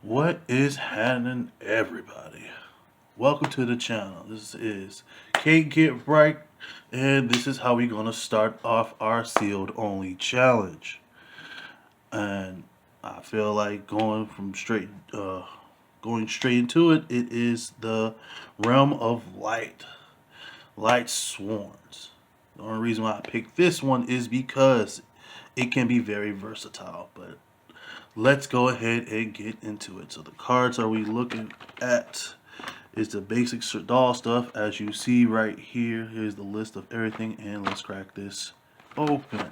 What is happening, everybody? Welcome to the channel. This is Can't Get Right, and this is how we're gonna start off our sealed only challenge. And I feel like going straight into it. It is the realm of light swarms. The only reason why I picked this one is because it can be very versatile, but let's go ahead and get into it. So the cards are we looking at is the basic doll stuff, as you see right here. Here's the list of everything, and let's crack this open.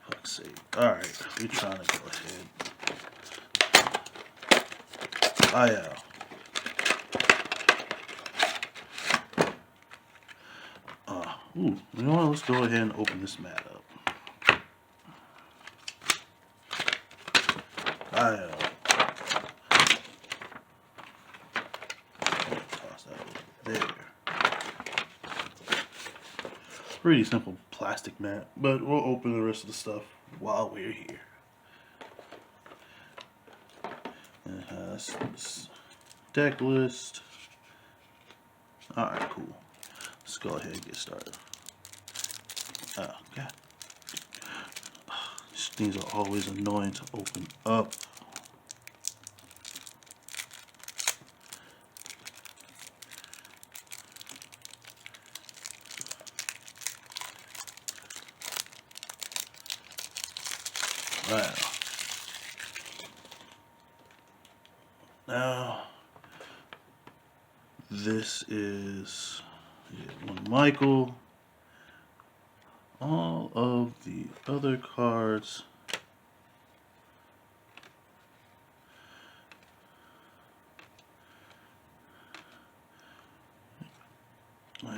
Fuck's sake. Alright, we're trying to go ahead. Oh yeah. You know what? Let's go ahead and open this mat up. Oh yeah. Toss that over there. Pretty simple plastic mat, but we'll open the rest of the stuff while we're here. And it has this deck list. Alright, cool. Let's go ahead and get started. Oh, God. These things are always annoying to open up. Wow. Now, this is one Michael. All of the other cards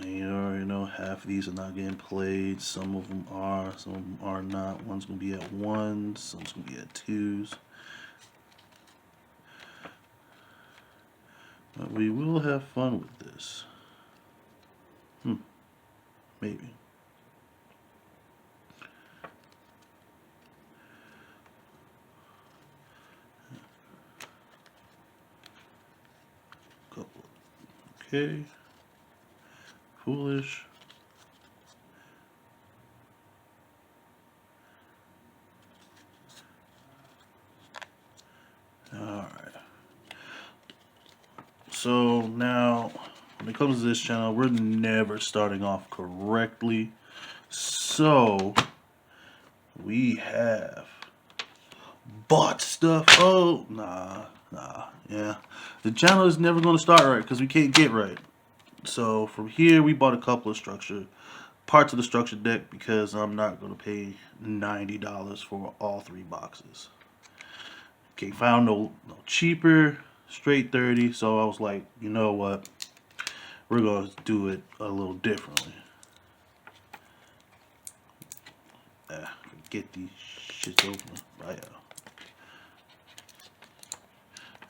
you already know half of these are not getting played. Some of them are, some of them are not. One's going to be at 1s, some's going to be at 2s. But we will have fun with this. Maybe. Couple. Okay. Foolish. Alright. So now, when it comes to this channel, we're never starting off correctly. So, we have bought stuff. Oh, nah, yeah. The channel is never going to start right because we can't get right. So, from here, we bought a couple of parts of the structure deck because I'm not going to pay $90 for all 3 boxes. Okay, found no cheaper, straight 30, so I was like, you know what? We're going to do it a little differently. Get these shits open. Right out.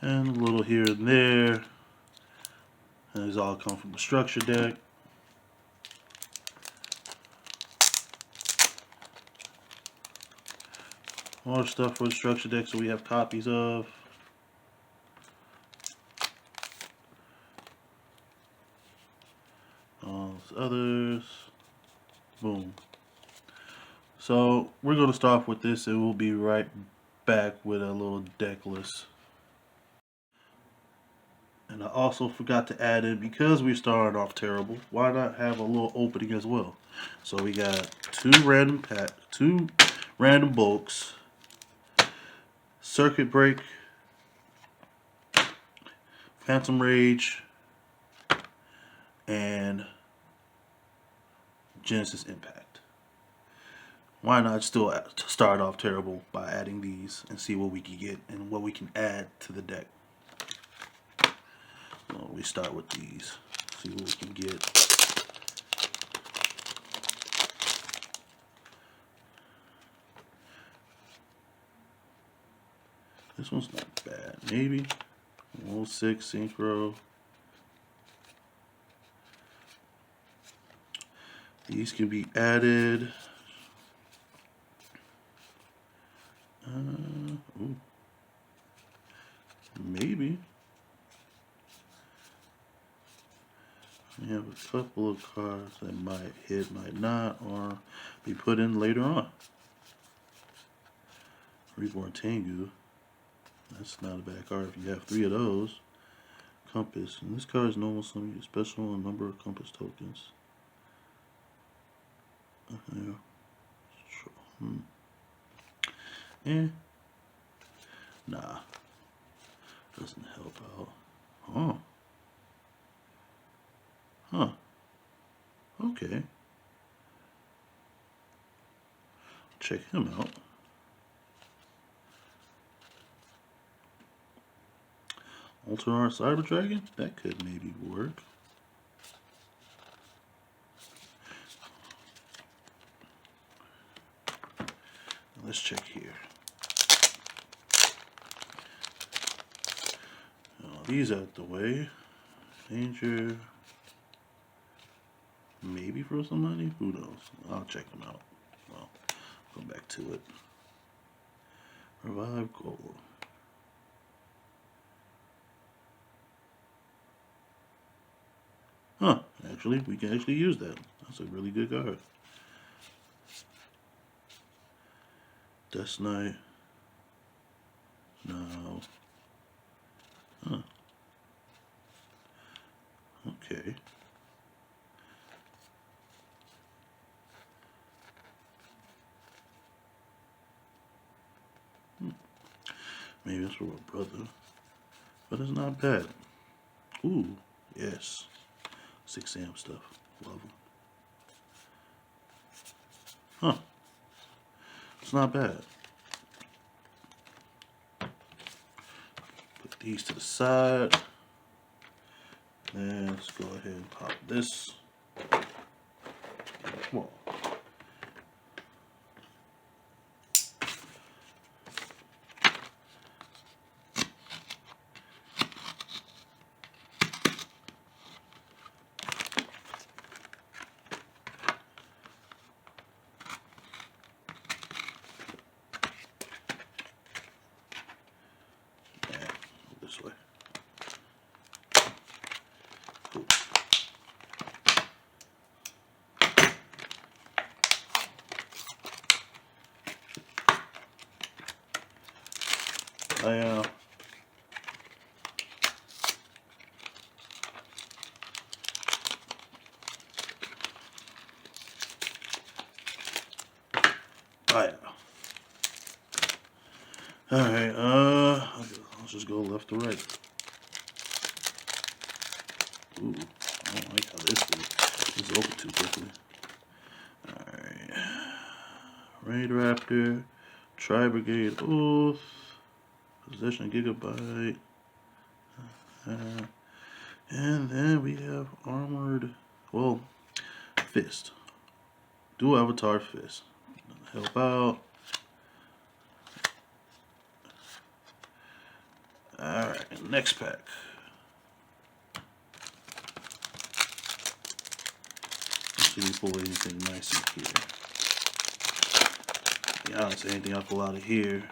And a little here and there. And these all come from the structure deck. More stuff for the structure deck so we have copies of. All those others. Boom. So we're going to start off with this and we'll be right back with a little deck list. And I also forgot to add in, because we started off terrible, why not have a little opening as well? So we got two random bulks, Circuit Break, Phantom Rage, and Genesis Impact. Why not still start off terrible by adding these and see what we can get and what we can add to the deck? So we start with these, see what we can get. This one's not bad. Maybe 106 synchro. These can be added. Ooh. couple of cards that might hit, might not, or be put in later on. Reborn Tengu. That's not a bad card if you have 3 of those. Compass. And this card is normal summon. You special a number of compass tokens. Yeah. Nah. Doesn't help out. Huh. Huh. Okay. Check him out. Alter Art Cyber Dragon? That could maybe work. Let's check here. These out the way. Danger. Maybe for somebody? Who knows? I'll check them out. Well, go back to it. Revive Gold. Huh. Actually, we can actually use that. That's a really good card. Death Knight. No. Huh. Okay. Maybe it's for a brother. But it's not bad. Ooh, yes. 6 amp stuff. Love them. Huh. It's not bad. Put these to the side. And let's go ahead and pop this. Whoa. This way. Cool. Oh yeah. Alright, I'll just go left to right. Ooh, I don't like how this is open too quickly. Alright. Raid Raptor, Tri Brigade Oath, Possession Gigabyte, and then we have Armored, well, Fist. Dual Avatar Fist. Help out. Alright, next pack. Let's see if we pull anything nice in here. Yeah, I don't say anything I pull out of here.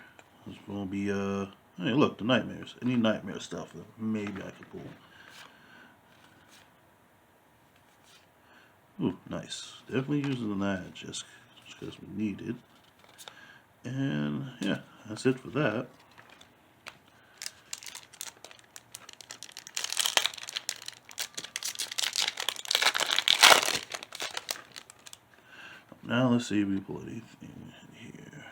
It's gonna be hey look, the nightmares. Any nightmare stuff that maybe I can pull. Ooh, nice. Definitely using that just because we need it. And yeah, that's it for that. Now let's see if we pull anything in here.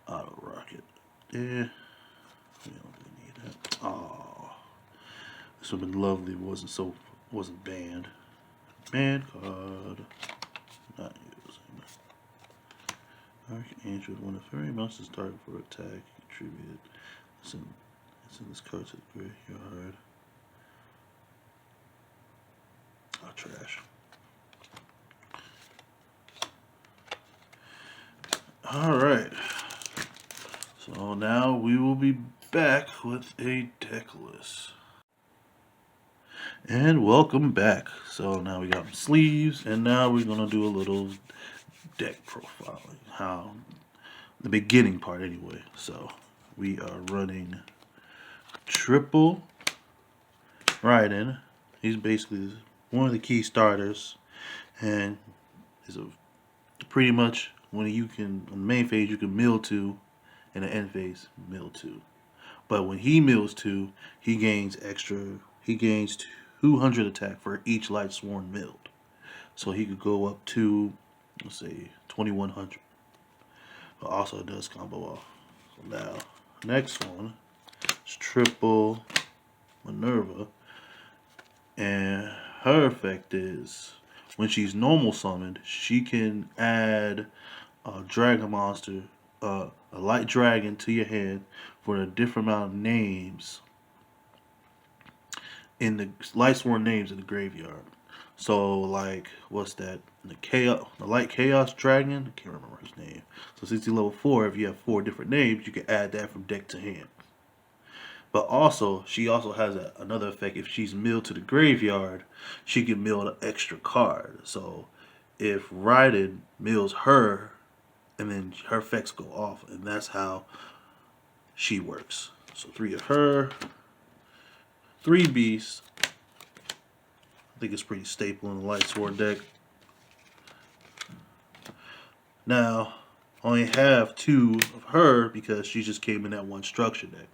Auto rocket. Yeah. We don't really need that. Oh, this would have been lovely if it wasn't banned. Banned card. Not using. Archangel. When a fairy monster is targeted for attack, contribute. It's in this card to the graveyard. Oh, trash. Alright. So now we will be back with a deck list. And welcome back. So now we got some sleeves, and now we're going to do a little deck profiling. How the beginning part anyway. So we are running triple Raiden. He's basically one of the key starters, and is a pretty much when you can on the main phase you can mill two, and the end phase mill two. But when he mills two, he gains extra. He gains 200 attack for each light sworn milled. So he could go up to, let's say, 2100. But also it does combo off. So now, next one is triple Minerva. And her effect is when she's normal summoned, she can add a dragon monster, a light dragon to your hand for a different amount of names in the light sworn names in the graveyard. So like what's that? The light chaos dragon. I can't remember his name. So since he's level 4, if you have 4 different names, you can add that from deck to hand. But also, she also has another effect. If she's milled to the graveyard, she can mill an extra card. So if Raiden mills her, and then her effects go off, and that's how she works. So 3 of her, 3 beasts. I think it's pretty staple in the Light Sword deck. Now, I only have 2 of her because she just came in that one structure deck.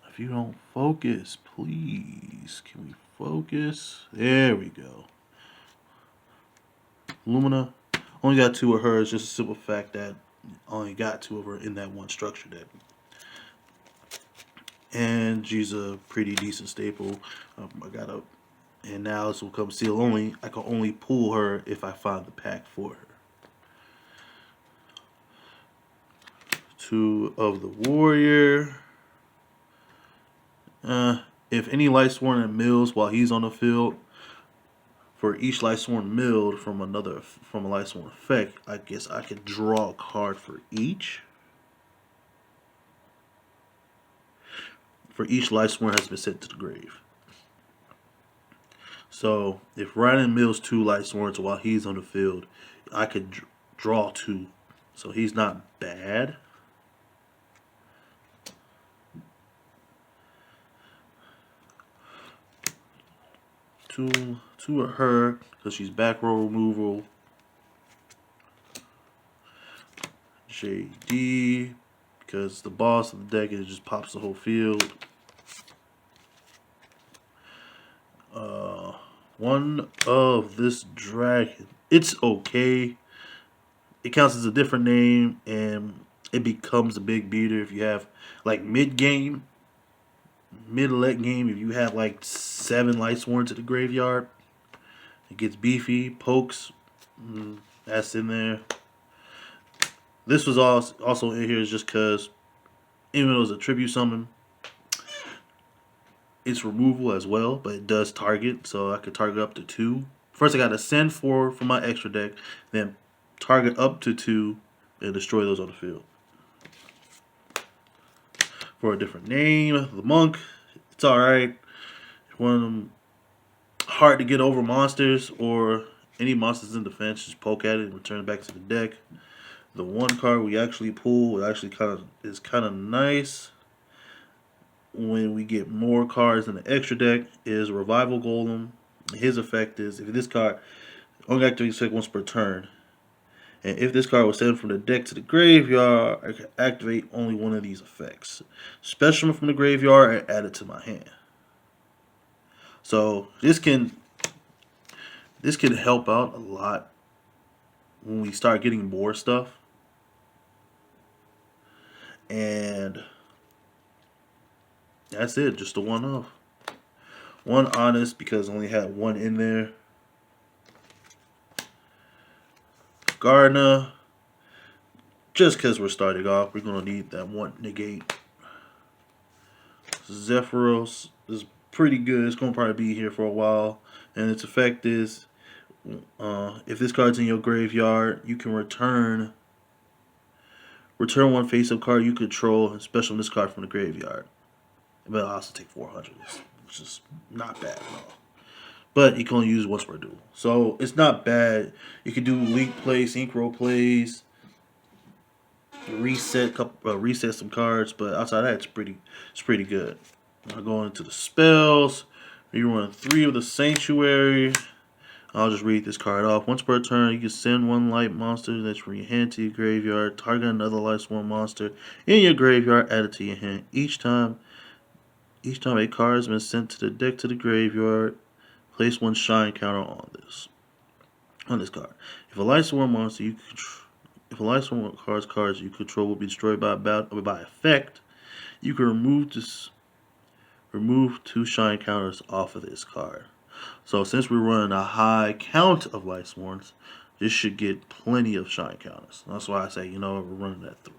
If you don't focus, please. Can we focus? There we go. Lumina. Only got 2 of her. It's just a simple fact that I only got 2 of her in that one structure deck. And she's a pretty decent staple. And now this will come seal only. I can only pull her if I find the pack for her. 2 of the warrior. If any light sworn and mills while he's on the field, for each light sworn milled from a light sworn effect, I guess I could draw a card for each. For each light sworn has been sent to the grave. So if Raiden mills 2 light sworns while he's on the field, I could draw 2. So he's not bad. Two of her because she's back row removal. JD because the boss of the deck it just pops the whole field. One of this dragon. It's okay. It counts as a different name and it becomes a big beater if you have like mid game, mid late game. If you have like 7 light sworn to the graveyard, it gets beefy. Pokes, that's in there. This was also in here just because even though it was a tribute summon, it's removal as well, but it does target, so I could target up to 2. First I got to send 4 from my extra deck, then target up to 2 and destroy those on the field. For a different name, the monk, it's alright. One of them hard to get over monsters or any monsters in defense, just poke at it and return it back to the deck. The one card we actually pull actually is kind of nice. When we get more cards in the extra deck is Revival Golem. His effect is if this card only activates effect once per turn, and if this card was sent from the deck to the graveyard, I can activate only one of these effects. Special from the graveyard and add it to my hand. So this can help out a lot when we start getting more stuff. And that's it, just a one of. One honest because I only had 1 in there. Gardner, just because we're starting off, we're going to need that 1 negate. Zephyros is pretty good. It's going to probably be here for a while. And its effect is, if this card's in your graveyard, you can return 1 face-up card you control and special this card from the graveyard. But I'll also take 400, which is not bad at all. But you can only use once per duel. So it's not bad. You can do Link plays, Synchro plays. reset some cards, but outside that, it's pretty good. Now going into the spells, you run 3 of the Sanctuary. I'll just read this card off. Once per turn, you can send 1 light monster that's from your hand to your graveyard. Target another light swarm monster in your graveyard. Add it to your hand. Each time a card has been sent to the deck to the graveyard, place 1 shine counter on this card. If a light swarm monster if a light swarm cards you control will be destroyed by effect, you can remove 2 shine counters off of this card. So since we're running a high count of light swarms, this should get plenty of shine counters. That's why I say, you know, we're running at 3.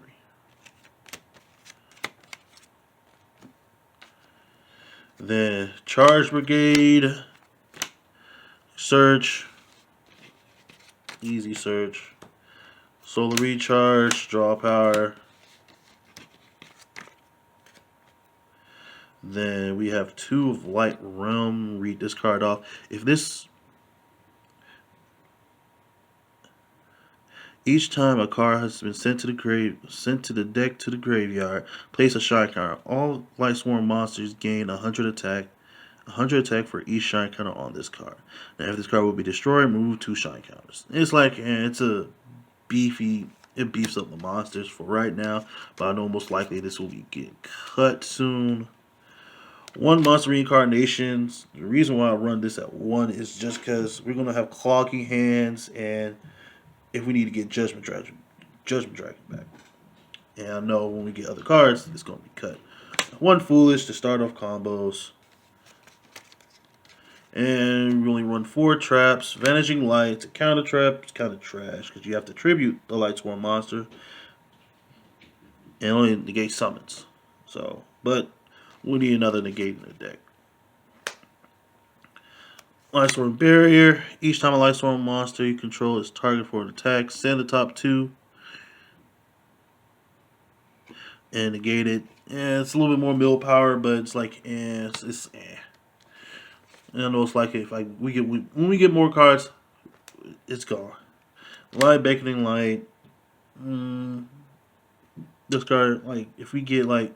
Then Charge Brigade, Search, Easy Search, Solar Recharge, Draw Power. Then we have 2 of Light Realm. Read this card off. If this Each time a card has been sent to the deck to the graveyard, place a shine counter. All Light Swarm monsters gain 100 attack. 100 attack for each shine counter on this card. Now, if this card will be destroyed, remove 2 shine counters. It's like it's a beefy. It beefs up the monsters for right now, but I know most likely this will be getting cut soon. 1 monster reincarnations. The reason why I run this at 1 is just because we're gonna have clogging hands, and if we need to get Judgment Dragon back. And I know when we get other cards, it's gonna be cut. 1 foolish to start off combos. And we only run 4 traps. Vanishing Light, a counter trap. It's kind of trash because you have to tribute the Light Swarm monster and only negate summons. So, but we need another negate in the deck. Light Swarm Barrier. Each time a Light Swarm monster you control is targeted for an attack, send the top 2 and negate it. Yeah, it's a little bit more mill power, but it's like it's. And I know it's like when we get more cards, it's gone. Light Beckoning Light. This card, like, if we get like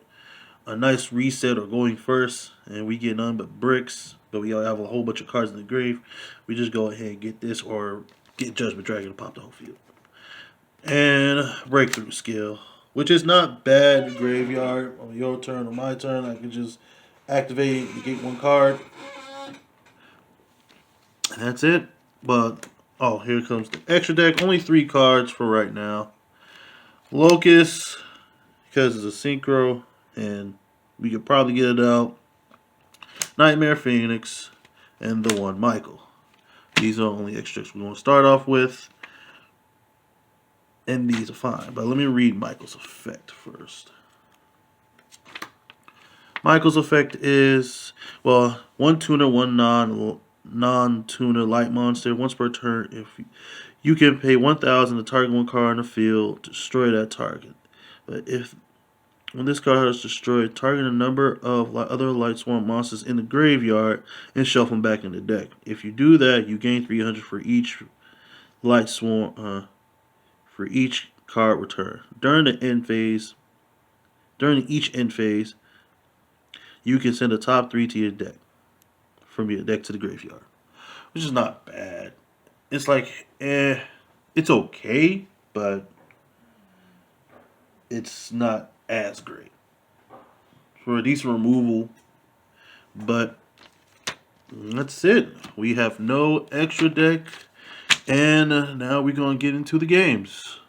a nice reset or going first, and we get none but bricks, but we have a whole bunch of cards in the grave, we just go ahead and get this or get Judgment Dragon to pop the whole field. And Breakthrough Skill, which is not bad. Graveyard on your turn or my turn, I can just activate and get 1 card. And that's it. But, oh, here comes the extra deck. Only 3 cards for right now. Locust, because it's a synchro, and we could probably get it out. Nightmare Phoenix, and the 1 Michael. These are the only extras we're going to start off with. And these are fine. But let me read Michael's effect first. Michael's effect is, well, 1 tuner, 1 non-tuner light monster. Once per turn, if you can pay 1,000 to target 1 card in the field, destroy that target. But when this card is destroyed, target a number of other Light Swarm monsters in the graveyard and shuffle them back in the deck. If you do that, you gain 300 for each Light Swarm for each card return. During each end phase, you can send the top 3 to your deck from your deck to the graveyard, which is not bad. It's like it's okay, but it's not as great for a decent removal. But that's it. We have no extra deck, and now we're gonna get into the games.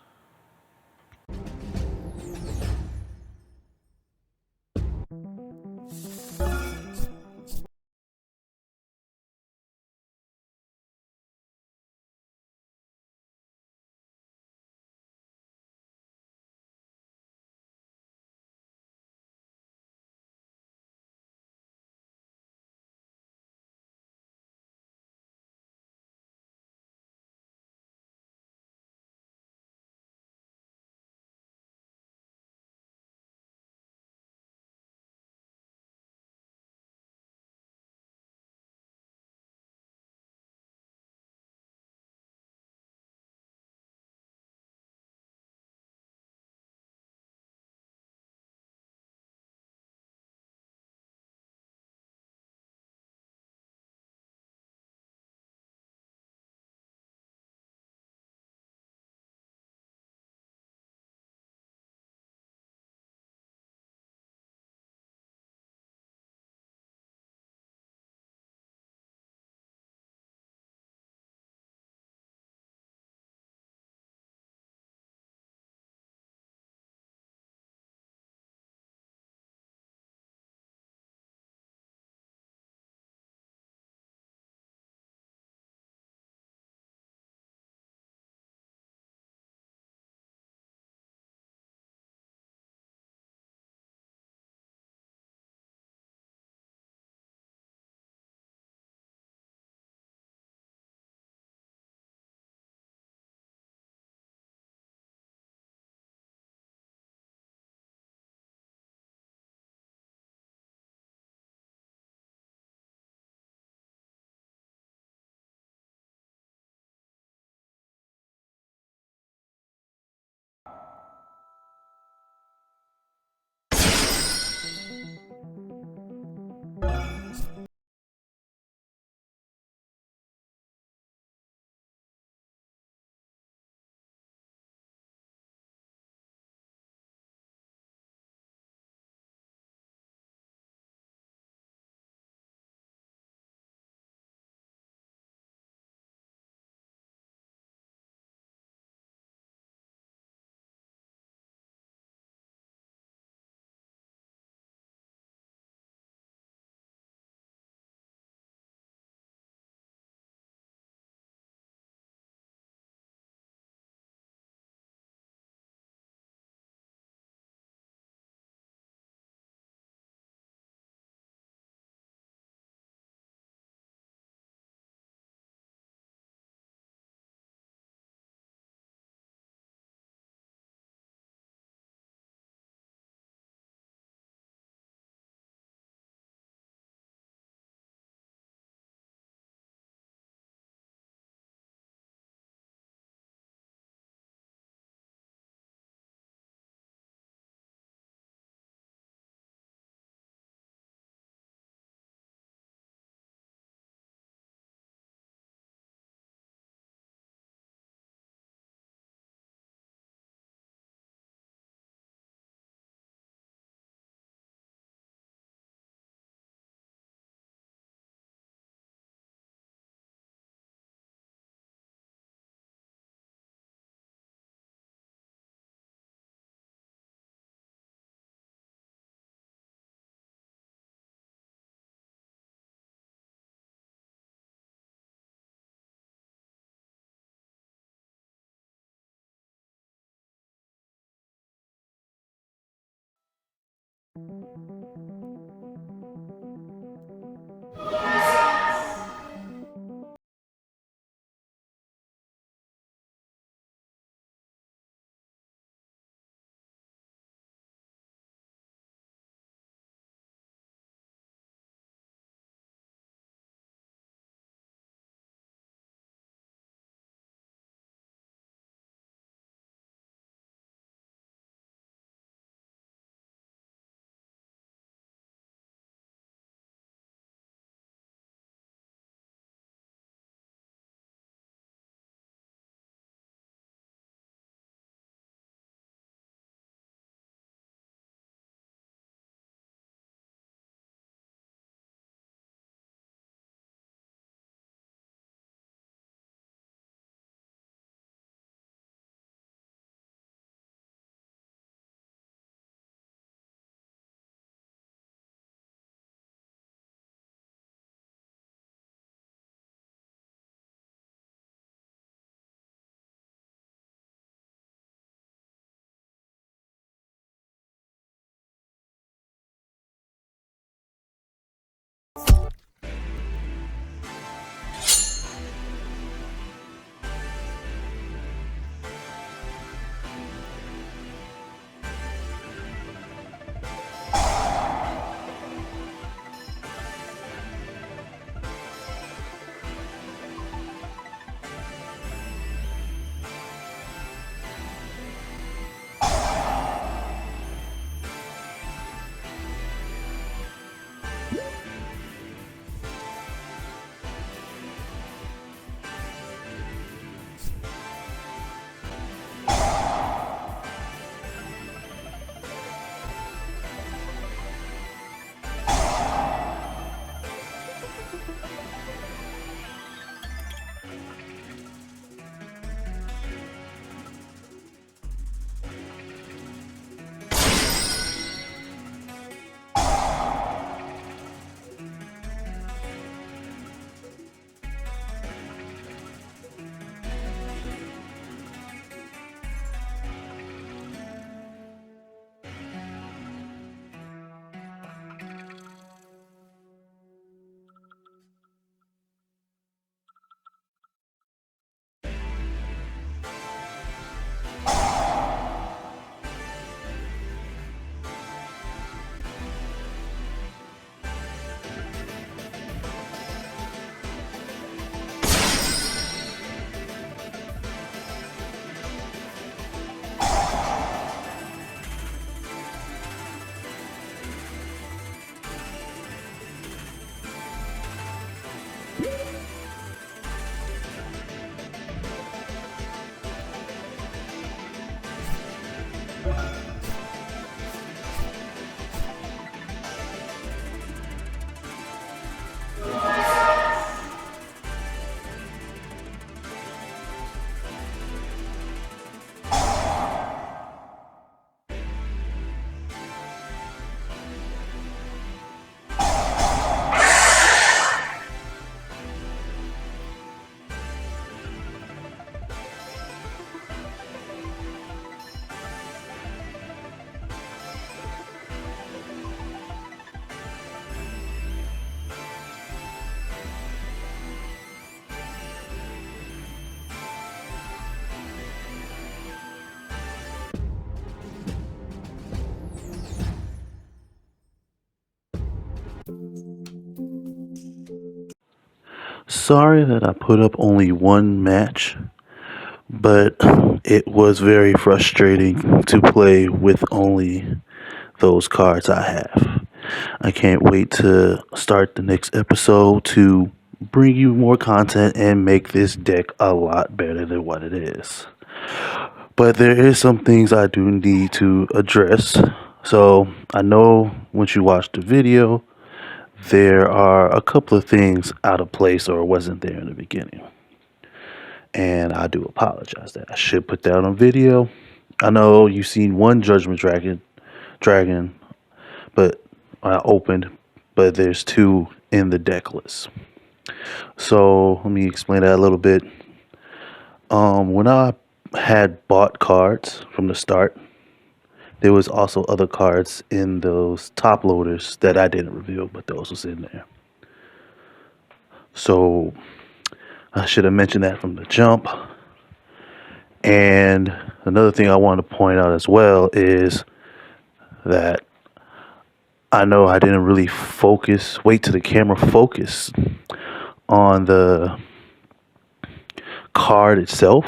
Sorry that I put up only one match, but it was very frustrating to play with only those cards I have. I can't wait to start the next episode to bring you more content and make this deck a lot better than what it is. But there is some things I do need to address. So I know once you watch the video, there are a couple of things out of place or wasn't there in the beginning. And I do apologize that I should put that on video. I know you've seen one Judgment Dragon, but I opened, but there's two in the deck list. So let me explain that a little bit. When I had bought cards from the start, there was also other cards in those top loaders that I didn't reveal, but those was in there. So I should have mentioned that from the jump. And another thing I want to point out as well is that I know I didn't really wait till the camera focus on the card itself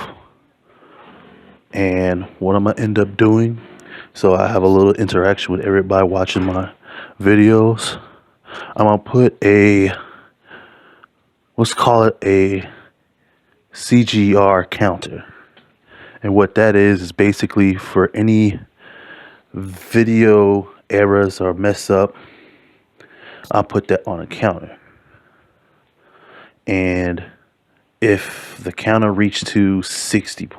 and what I'm going to end up doing. So I have a little interaction with everybody watching my videos. I'm going to put let's call it a CGR counter. And what that is basically for any video errors or mess up, I'll put that on a counter. And if the counter reached to 60,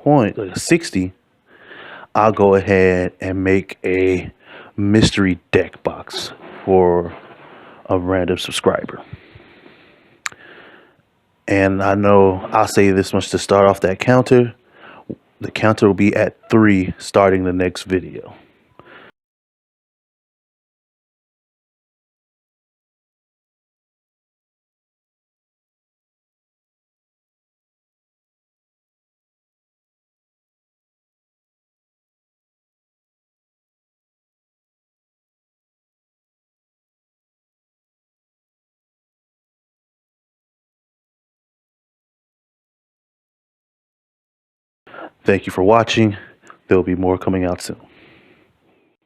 I'll go ahead and make a mystery deck box for a random subscriber. And I know I'll say this much to start off that counter. The counter will be at 3 starting the next video. Thank you for watching. There will be more coming out soon.